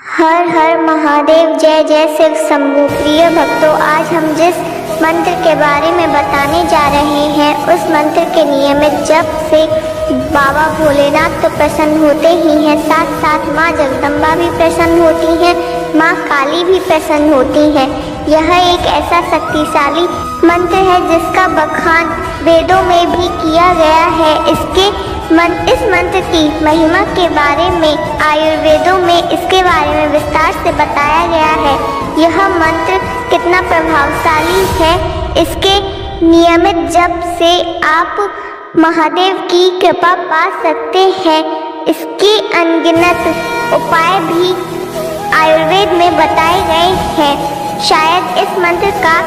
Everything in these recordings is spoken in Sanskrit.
हर हर महादेव, जय जय शिव शंभू। प्रिय भक्तों, आज हम जिस मंत्र के बारे में बताने जा रहे हैं उस मंत्र के नियमित जप से बाबा भोलेनाथ तो प्रसन्न होते ही हैं, साथ साथ माँ जगदम्बा भी प्रसन्न होती हैं, माँ काली भी प्रसन्न होती हैं। यह एक ऐसा शक्तिशाली मंत्र है जिसका बखान वेदों में भी किया गया है। इस मंत्र की महिमा के बारे में आयुर्वेदों में इसके बारे में विस्तार से बताया गया है। यह मंत्र कितना प्रभावशाली है, इसके नियमित जप से आप महादेव की कृपा पा सकते हैं। इसके अनगिनत उपाय भी आयुर्वेद में बताए गए हैं। शायद इस मंत्र का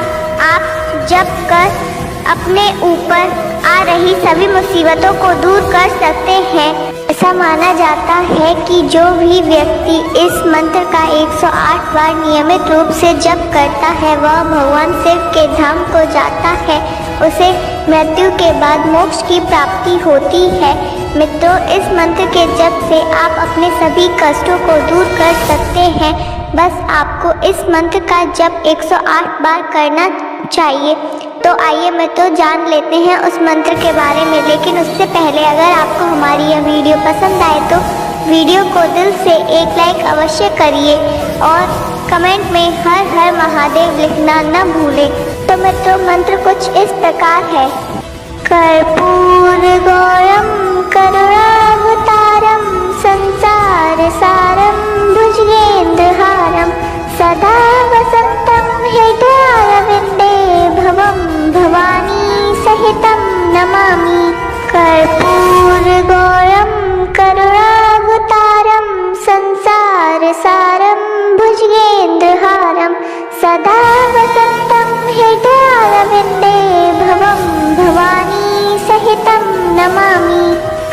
आप जप कर अपने ऊपर आ रही सभी मुसीबतों को दूर कर सकते हैं। ऐसा माना जाता है कि जो भी व्यक्ति इस मंत्र का 108 बार नियमित रूप से जप करता है वह भगवान शिव के धाम को जाता है। उसे मृत्यु के बाद मोक्ष की प्राप्ति होती है। मित्रों, इस मंत्र के जप से आप अपने सभी कष्टों को दूर कर सकते हैं। बस आपको इस मंत्र का जप 108 बार करना चाहिए। तो आइए मित्रों, जान लेते हैं उस मंत्र के बारे में। लेकिन उससे पहले अगर आपको हमारी यह वीडियो पसंद आए तो वीडियो को दिल से एक लाइक अवश्य करिए और कमेंट में हर हर महादेव लिखना न भूलें। तो मित्रों, मंत्र कुछ इस प्रकार है। कर्पूर गौरम करुणावतारम संसार सारम भुजगेन्द्रहारम सदा वसंतम हृदयारविंदे भवम भवानी सहितं नमामि। कर्पूर गौरम करुणावतारम संसार सारम भुजगेन्द्रहारम सदा वसंतम हृदयारविंदे भवम भवानी सहितं नमामि।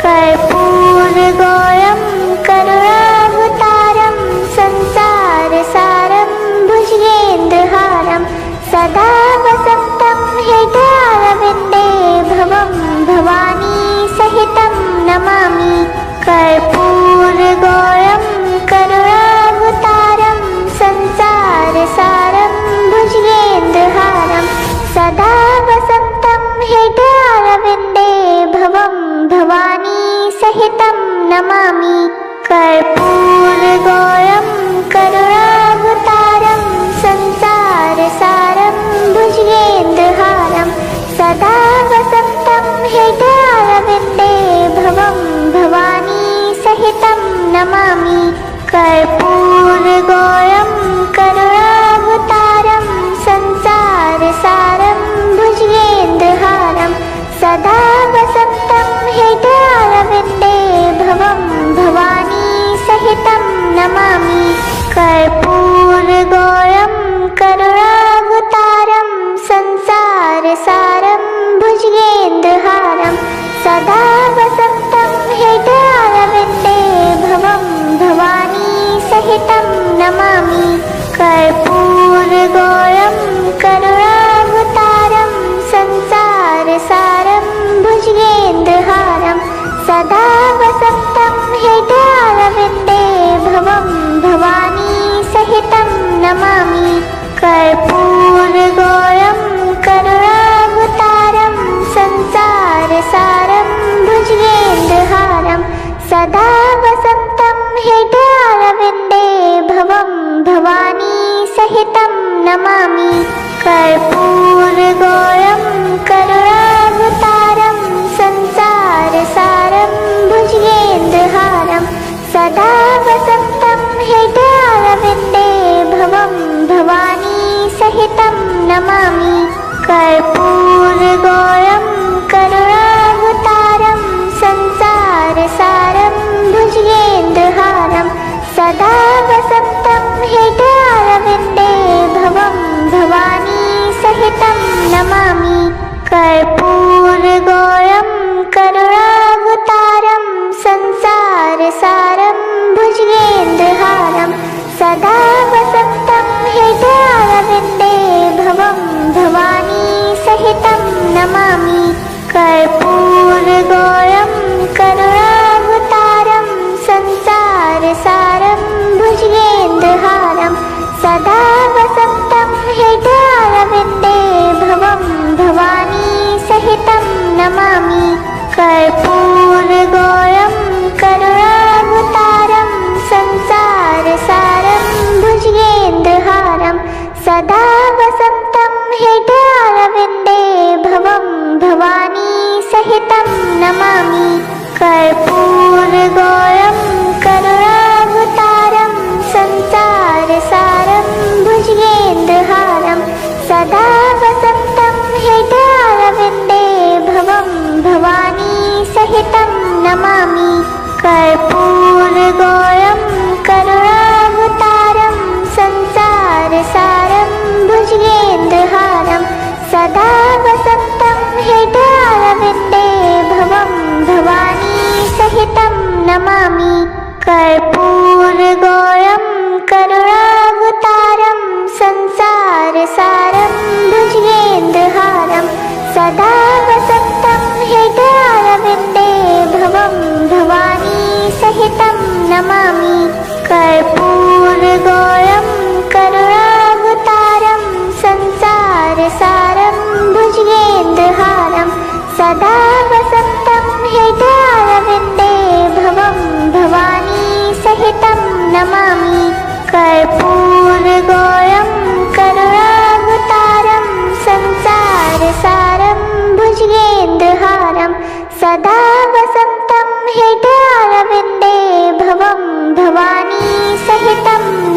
कर्पूर गौरम करुणावतारम संसार सारम भुजगेन्द्रहारम सदा वसंतम हृदयारविंदे भवम भवानी सहितं नमामि। कर्पूर गौरम करुणावतारम संसार सारम भुजगेन्द्रहारम सदा वसंतम हृदयारविंदे भवम भवानी सहितं नमामि। कर्पूर गौरम करुणावतारम संसार सारम भुजगेन्द्रहारम सदा वसंतम हृदयारविंदे भवम भवानी सहितं नमामि। कर्पूर गौरम करुणावतारम संसार सारम भुजगेन्द्रहारम सदा वसंतम हृदयारविंदे भवम भवानी सहितं नमामि। कर्पूर गौरम करुणावतारम संसार सारम भुजगेन्द्रहारम सदा वसंतम हृदयारविंदे भवम भवानी सहितं नमामि। कर्पूर गौरम करुणावतारम संसार सारम भुजगेन्द्रहारम सदा वसंतम हृदयारविंदे भवम भवानी सहितं नमामि। कर्पूर गौरम करुणावतारम संसार सारम भुजगेन्द्रहारम सदा वसंतम हृदयारविंदे भवम भवानी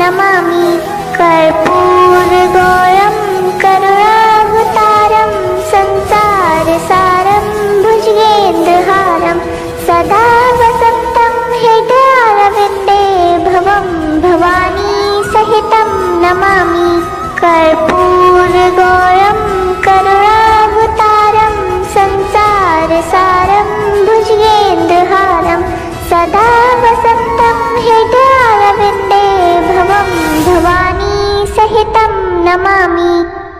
नमामि कर्पूरगौरं करुणावतारं संसारसारं भुजगेन्द्रहारं सदा वसन्तं हृदयारविन्दे भवं भवानी सहितं नमामि कर्पूरगौरं करुणावतारं संसारसारं भुजगेन्द्रहारं सदा वसन्तं हृदयारविन्दे भवं भवानी सहितं नमामि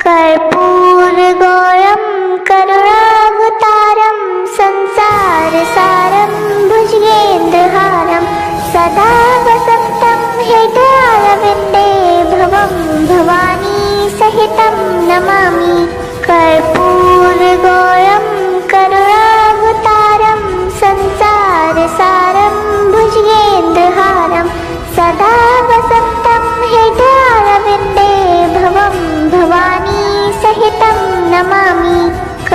कर्पूरगौरं करुणावतारं संसारसारं भुजगेन्द्रहारं सदा वसन्तं हृदयारविन्दे भवं भवानी सहितं नमामि कर्पूरगौरं करुणावतारं संसारसारं भुजगेन्द्रहारं सदा वसन्तं हृदयारविन्दे भवं भवानी सहितं नमामि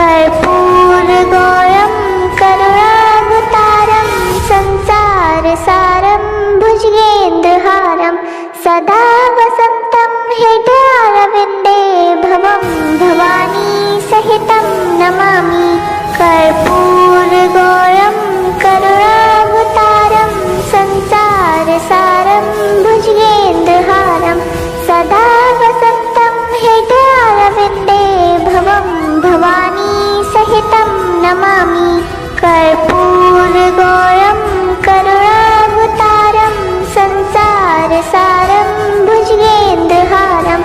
कर्पूरगौरं करुणावतारं संसारसारं भुजगेन्द्रहारं सदा वसन्तं हृदयारविन्दे भवं भवानी सहितं नमामि कर्पूरगौरं करुणावतारं संसारसारं भुजगेन्द्रहारं सदा वसन्तं हृदयारविन्दे भवं भवानी सहितं नमामि कर्पूरगौरं करुणावतारं संसारसारं भुजगेन्द्रहारं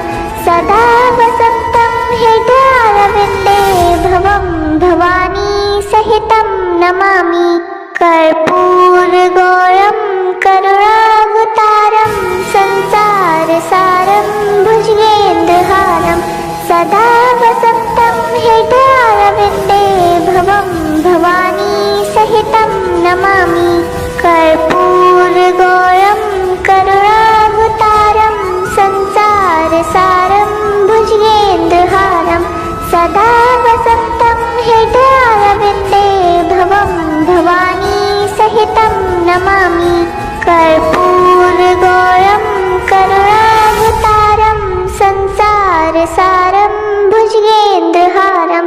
सदा वसन्तं हृदयारविन्दे भवं भवानी सहितं नमामि कर्पूरगौरं करुणावतारं संसारसारं भुजगेन्द्रहारं सदा वसन्तं हृदयारविन्दे भवं भवानी सहितं नमामि कर्पूरगौरं करुणावतारं संसारसारं भुजगेन्द्रहारं सदा वसन्तं हृदयारविन्दे भवं भवानी सहितं नमामि कर्पूरगौरं करुणावतारं संसारसारं भुजगेन्द्रहारं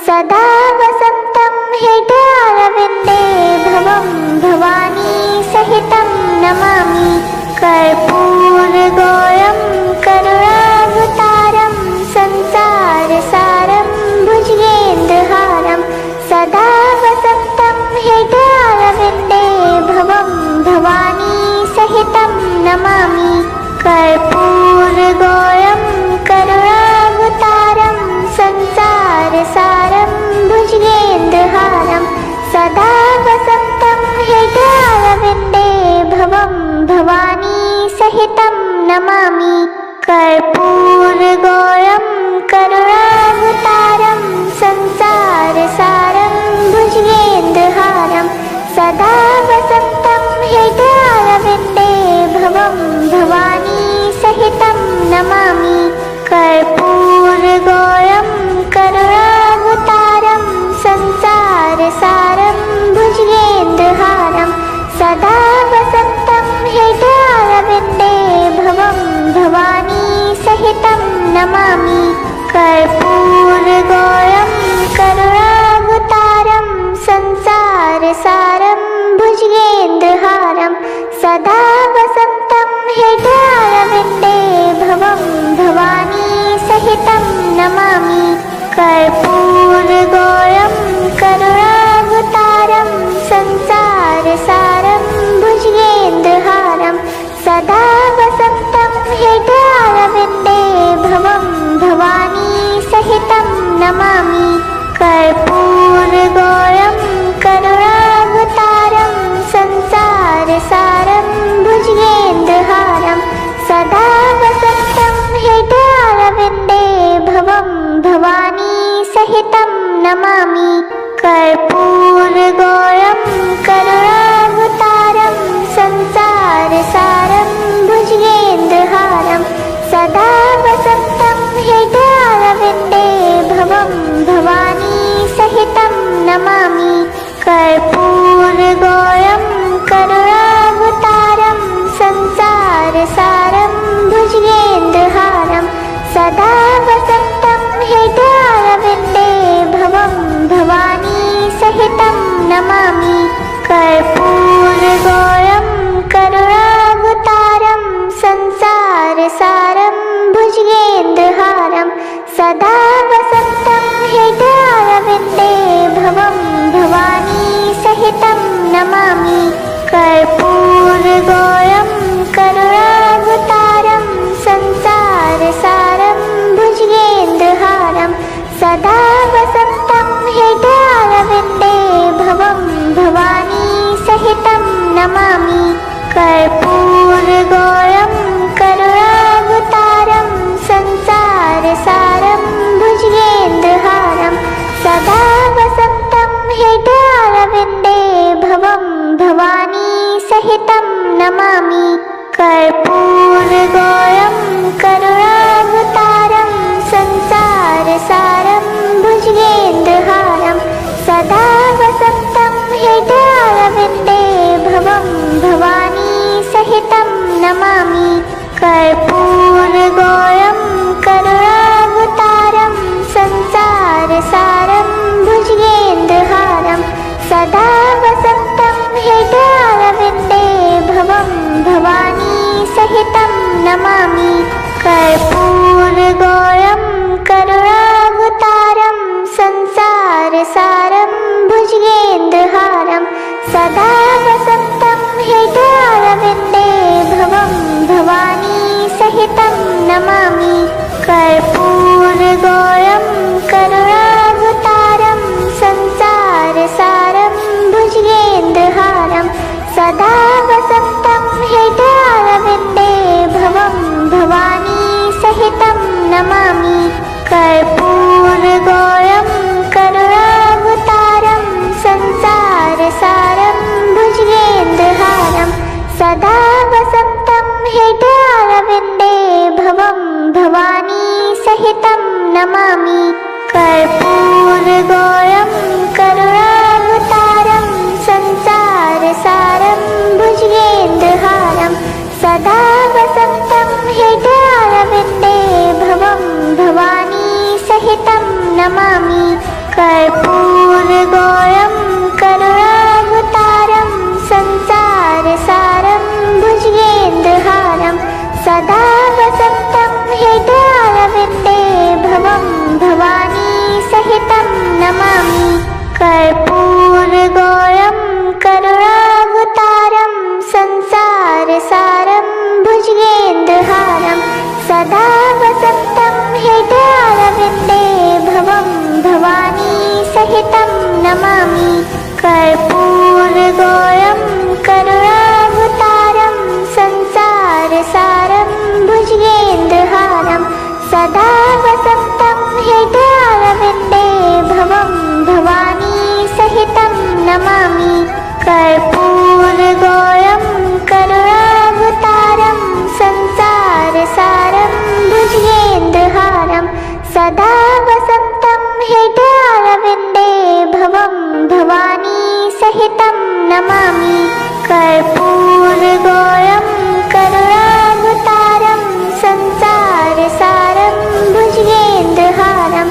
सदा वसन्तं हृदयारविन्दे भवं भवानी सहितं नमामि कर्पूरगौरं करुणावतारं संसारसारं भुजगेन्द्रहारं सदा वसन्तं हृदयारविन्दे भवं भवानी सहितं नमामि कर्पूरगौरं करुणावतारं संसारसारं भुजगेन्द्रहारं सदा वसन्तं हृदयारविन्दे भवं भवानी सहितं नमामि कर्पूरगौरं करुणावतारं संसारसारं भुजगेन्द्रहारं सदा वसन्तं हृदयारविन्दे भवं भवानी सहितं नमामि कर्पूरगौरं करुणावतारं संसारसारं भुजगेन्द्रहारं सदा वसन्तं हृदयारविन्दे भवं भवानी सहितं नमामि कर्पूरगौरं करुणावतारं संसारसारं भुजगेन्द्रहारं सदा वसन्तं हृदयारविन्दे भवं भवानी सहितं नमामि कर्पूरगौरं करुणावतारं संसारसारं भुजगेन्द्रहारं सदा वसन्तं हृदयारविन्दे भवं भवानी सहितं नमामि कर्पूरगौरं करुणावतारं संसारसारं भुजगेन्द्रहारं सदा वसन्तं हृदयारविन्दे भवं भवानी सहितं नमामि कर्पूरगौरं करुणावतारं संसारसारं भुजगेन्द्रहारं सदा वसन्तं हृदयारविन्दे भवं भवानी सहितं नमामि कर्पूरगौरं करुणावतारं संसारसारं सदा वसन्तं हृदयारविन्दे भवं भवानी सहितं नमामि। कर्पूरगौरं करुणावतारं संसारसारं भुजगेन्द्रहारं सदा वसन्तं हृदयारविन्दे भवं भवानी सहितं नमामि। कर्पूरगौरं करुणावतारं संसारसारं भुजगेन्द्रहारं सदा वसन्तं हृदयारविन्दे भवं भवानी सहितं नमामि। कर्पूरगौरं करुणावतारं संसारसारं भुजगेन्द्रहारं सदा वसन्तं हृदयारविन्दे भवं भवानी सहितं नमामि। कर्पूरगौरं करुणावतारं संसारसारं भुजगेन्द्रहारं सदा वसन्तं हृदयारविन्दे भवं भवानी सहितं नमामि। कर्पूरगौरं करुणावतारं संसारसारं भुजगेन्द्रहारं सदा वसन्तं हृदयारविन्दे भवं भवानी सहितं नमामि। कर्पूरगौरं करुणावतारं संसारसारं भुजगेन्द्रहारं सदा वसन्तं हृदयारविन्दे भवं भवानी सहितं नमामि। कर्पूरगौरं करुणावतारं संसारसारं भुजगेन्द्रहारं सदा वसन्तं हृदयारविन्दे भवं भवानी सहितं नमामि। कर्पूरगौरं करुणावतारं संसारसारं भुजगेन्द्रहारं सदा वसन्तं हृदयारविन्दे भवं भवानी सहितं नमामि। कर्पूरगौरं करुणावतारं संसारसारं भुजगेन्द्रहारं सदा वसन्तं हृदयारविन्दे भवं भवानी सहितं नमामि। कर्पूरगौरं करुणावतारं संसारसारं भुजगेन्द्रहारं सदा वसन्तं हृदयारविन्दे भवं भवानी सहितं नमामि। कर्पूरगौरं करुणावतारं संसारसारं भुजगेन्द्रहारं सदा वसन्तं हृदयारविन्दे भवं भवानी सहितं नमामि। कर्पूरगौरं करुणावतारं संसारसारं भुजगेन्द्रहारं सदा वसन्तं हृदयारविन्दे भवं भवानी सहितं नमामि। कर्पूरगौरं करुणावतारं संसारसारं भुजगेन्द्रहारं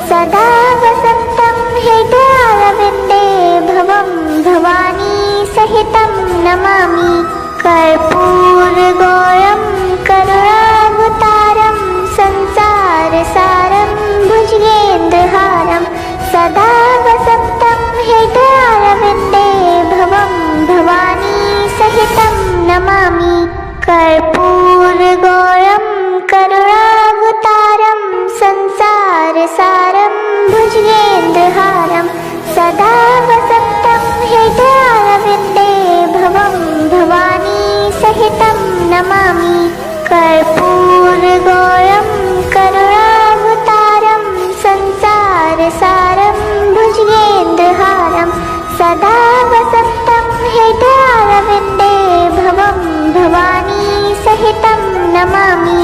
सदा वसन्तं हृदयारविन्दे भवं भवानी सहितं नमामि। कर्पूरगौरं करुणावतारं संसारसारं भुजगेन्द्रहारं सदा वसन्तं हृदयारविन्दे भवं भवानी सहितं नमामि। कर्पूरगौरं करुणावतारं संसारसारं भुजगेन्द्रहारं सदा वसन्तं हृदयारविन्दे भवं भवानी सहितं नमामि। कर्पूरगौरं करुणावतारं संसारसारं भुजगेन्द्रहारं सदा वसन्तं हृदयारविन्दे भवं भवानी सहितं नमामि।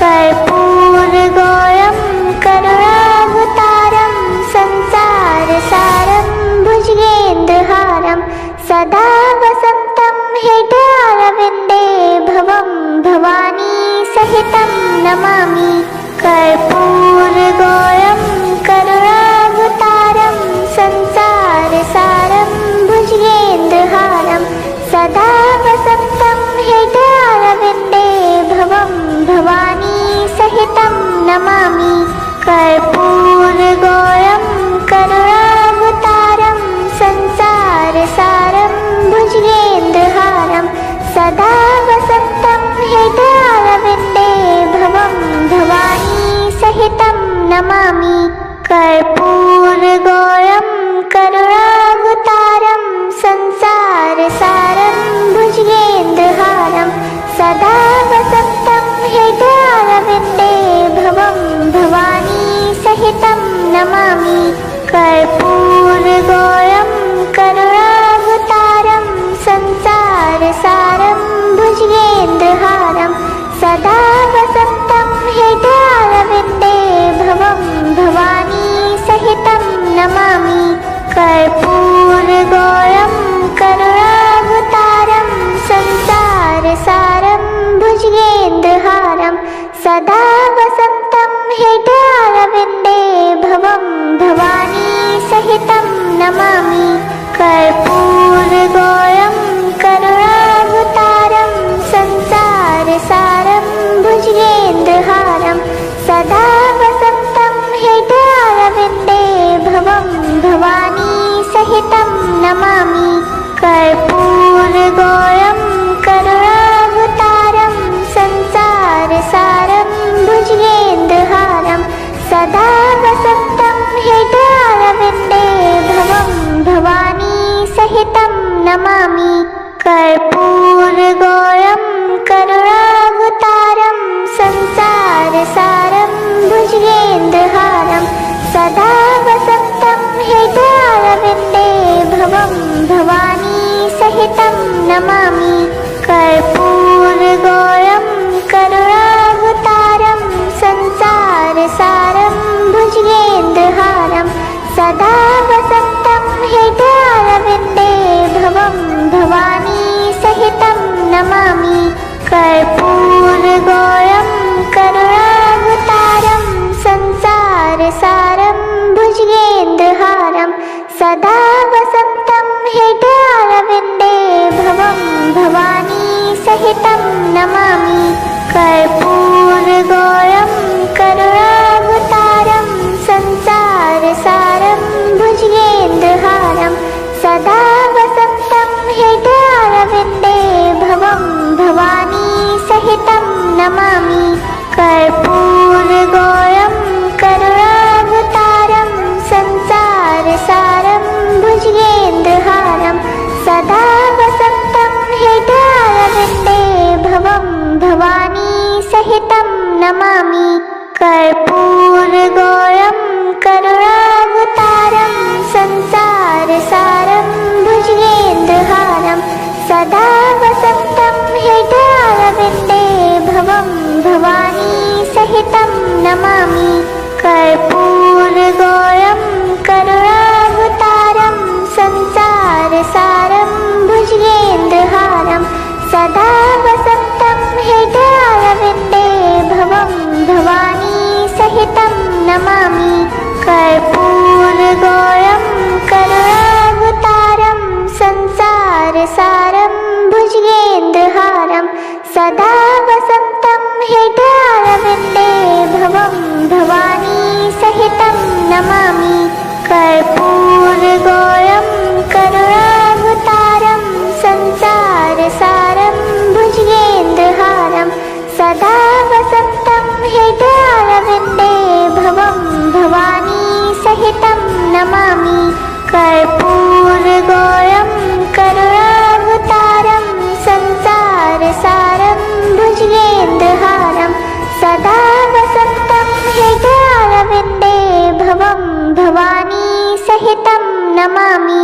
कर्पूरगौरं करुणावतारं संसारसारं भुजगेन्द्रहारं सदा वसन्तं हृदयारविन्दे भवं भवानी सहितं नमामि। कर्पूरगौरं करुणावतारं संसारसारं भुजगेन्द्रहारं सदा वसन्तं हृदयारविन्दे भवं भवानी सहितं नमामि। नमामि कर्पूरगौरं करुणावतारं संसारसारं भुजगेन्द्रहारं सदा वसन्तं हृदयारविन्दे भवं भवानी सहितं नमामि कर्पूरगौरं करुणावतारं संसारसारं भुजगेन्द्रहारं सदा वसन्तं हृदयारविन्दे भवं भवानी सहितं नमामि कर्पूरगौरं करुणावतारं संसारसारं भुजगेन्द्रहारं सदा वसन्तं हृदयारविन्दे भवं भवानी सहितं नमामि कर्पूरगौरं करुणावतारं संसारसारं भुजगेन्द्रहारं सदा वसन्तं हृदयारविन्दे भवं भवानी सहितं नमामि कर्पूरगौरं करुणावतारं संसारसारं भुजगेन्द्रहारं सदा वसन्तं हृदयारविन्दे भवं भवानी सहितं नमामि कर्पूरगौरं करुणावतारं संसारसारं भुजगेन्द्रहारं सदा वसन्तं हृदयारविन्दे भवं भवानी सहितं नमामि कर्पूरगौरं करुणावतारं संसारसारं भुजगेन्द्रहारं सदा वसन्तं हृदयारविन्दे भवं भवानी सहितं नमामि कर्पूरगौरं करुणावतारं संसारसारं भुजगेन्द्रहारं सदा वसन्तं हृदयारविन्दे भवं भवानी सहितं नमामि कर्पूरगौरं करुणावतारं संसारसारं भुजगेन्द्रहारं सदा वसन्तं हृदयारविन्दे भवं भवानी सहितं नमामि कर्पूरगौरं करुणावतारं संसारसारं भुजगेन्द्रहारं सदा वसन्तं हृदयारविन्दे भवं भवानी सहितं नमामि कर्पूरगौरं करुणावतारं संसारसारं भुजगेन्द्रहारं सदा वसन्तं हृदयारविन्दे भवं भवानी सहितं नमामि कर्पूरगौरं करुणावतारं संसारसारं भुजगेन्द्रहारं सदा वसन्तं हृदयारविन्दे भवं भवानी सहितं नमामि कर्पूरगौरं करुणावतारं संसारसारं भुजगेन्द्रहारं सदा वसन्तं हृदयारविन्दे भवं भवानी सहितं नमामि कर्पूरगौरं करुणावतारं संसारसारं भुजगेन्द्रहारं सदा वसन्तं हृदयारविन्दे भवं भवानी सहितं नमामि कर्पूरगौरं करुणावतारं संसारसारं भुजगेन्द्रहारं सदा वसन्तं हृदयारविन्दे भवं भवानी सहितं नमामि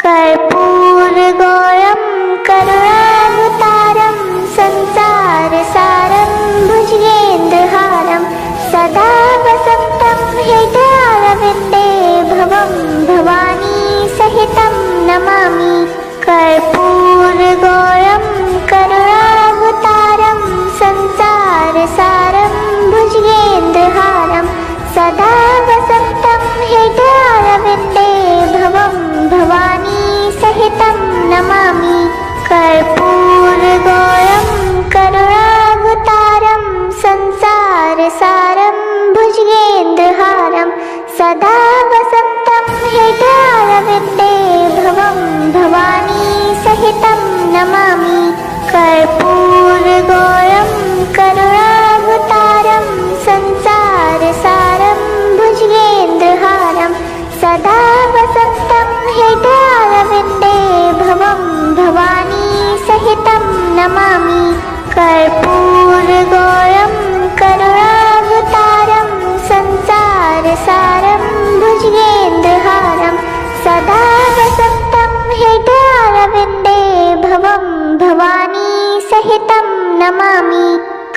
कर्पूरगौरं करुणावतारं संसारसारं भुजगेन्द्रहारं सदा वसन्तं हृदयारविन्दे भवं भवानी सहितं नमामि कर्पूरगौरं करुणावतारं संसारसारं भुजगेन्द्रहारं सदा वसन्तं हृदयारविन्दे भवं भवानी सहितं नमामि कर्पूरगौरं करुणावतारं संसारसारं भुजगेन्द्रहारं सदा वसन्तं हृदयारविन्दे भवं भवानी नमामि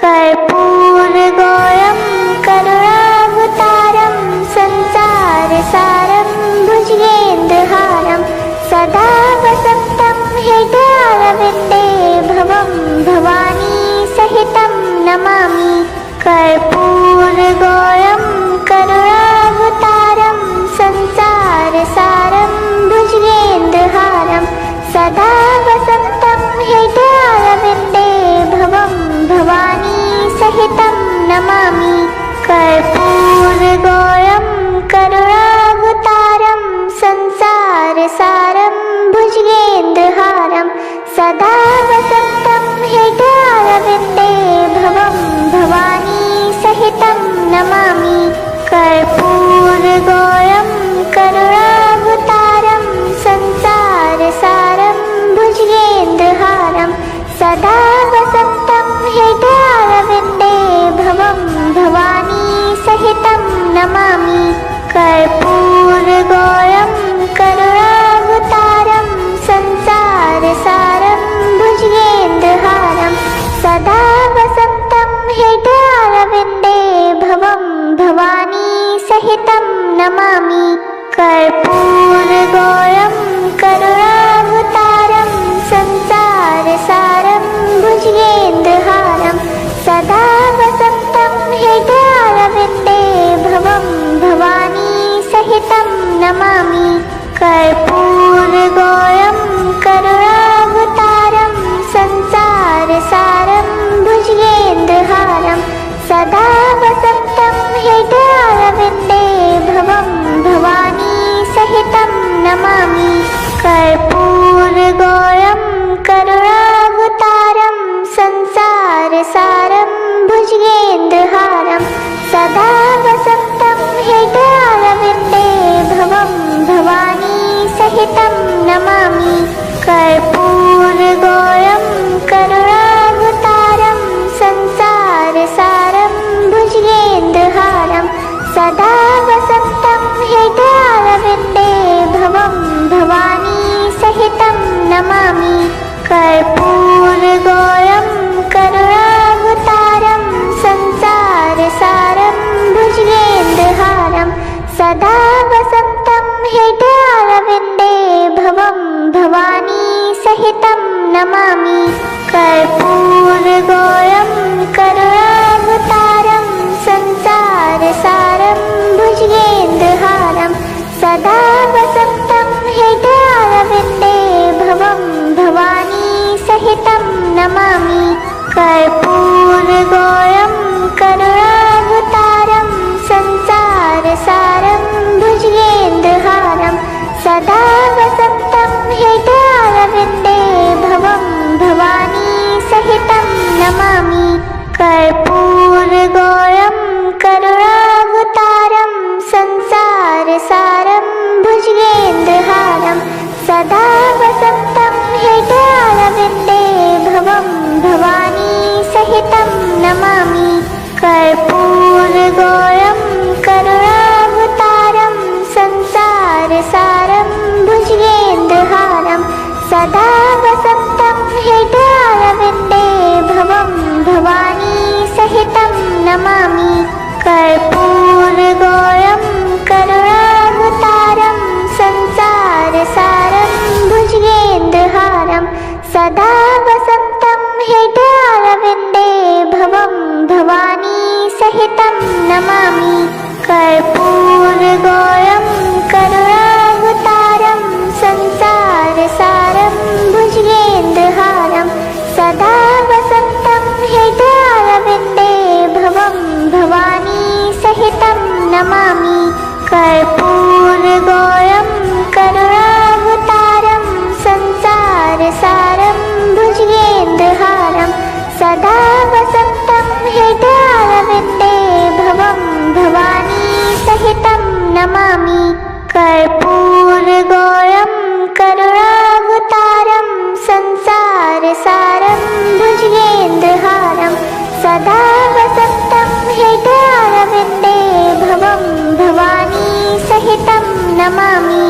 कर्पूरगौरं करुणावतारं संसारसारं भुजगेन्द्रहारं सदा वसन्तं हृदयारविन्दे भवं भवानी सहितं नमामि कर्पूरगौरं करुणावतारं संसारसारं भुजगेन्द्रहारं सदा वसन्तं हृदयारविन्दे भवं भवानी सहितं नमामि कर्पूरगौरं करुणावतारं संसारसारं भुजगेन्द्रहारं सदा वसन्तं हृदयारविन्दे भवं भवानी सहितं नमामि कर्पूरगौरं करुणावतारं संसारसारं भुजगेन्द्रहारं सदा वसन्तं हृदयारविन्दे भवं भवानी सहितं नमामि कर्पूरगौरं करुणावतारं संसारसारं भुजगेन्द्रहारं सदा वसन्तं हृदयारविन्दे भवं भवानी सहितं नमामि कर्पूरगौरं करुणावतारं संसारसारं भुजगेन्द्रहारं सदा वसन्तं हृदयारविन्दे भवं भवानी सहितं नमामि कर्पूरगौरं करुणावतारं संसारसारं भुजगेन्द्रहारं सदा वसन्तं हृदयारविन्दे भवं भवानी सहितं नमामि कर्पूरगौरं करुणावतारं संसारसारं भुजगेन्द्रहारं सदा वसन्तं हृदयारविन्दे भवं भवानी सहितं नमामि कर्पूरगौरं करुणावतारं संसारसारं भुजगेन्द्रहारं सदा वसन्तं हृदयारविन्दे भवं भवानी सहितं नमामि कर्पूरगौरं करुणावतारं संसारसारं भुजगेन्द्रहारं सदा वसन्तं हृदयारविन्दे भवं भवानी सहितं नमामि कर्पूरगौरं करुणावतारं संसारसारं भुजगेन्द्रहारं सदा वसन्तं हृदयारविन्दे भवं भवानी सहितं नमामि कर्पूरगौरं करुणावतारं संसारसारं भुजगेन्द्रहारं सदा वसन्तं हृदयारविन्दे भवं भवानी सहितं नमामि कर्पूरगौरं करुणावतारं संसारसारं भुजगेन्द्रहारं सदा वसन्तं हृदयारविन्दे भवं भवानी सहितं नमामि कर्पूरगौरं करुणावतारं संसारसारं भुजगेन्द्रहारं सदा वसन्तं हृदयारविन्दे भवं भवानी सहितं नमामि कर्पूरगौरं करुणावतारं संसारसारं भुजगेन्द्रहारं सदा वसन्तं हृदयारविन्दे भवं भवानी सहितं नमामि कर्पूरगौरं करुणावतारं संसारसारं भुजगेन्द्रहारं सदा वसन्तं हृदयारविन्दे भवं भवानी सहितं नमामि कर्पूरगौरं करुणावतारं संसारसारं भुजगेन्द्रहारं सदा वसन्तं हृदयारविन्दे भवं भवानी सहितं नमामि कर्पूरगौरं करुणावतारं संसारसारं भुजगेन्द्रहारं सदा वसन्तं हृदयारविन्दे भवं भवानी सहितं नमामि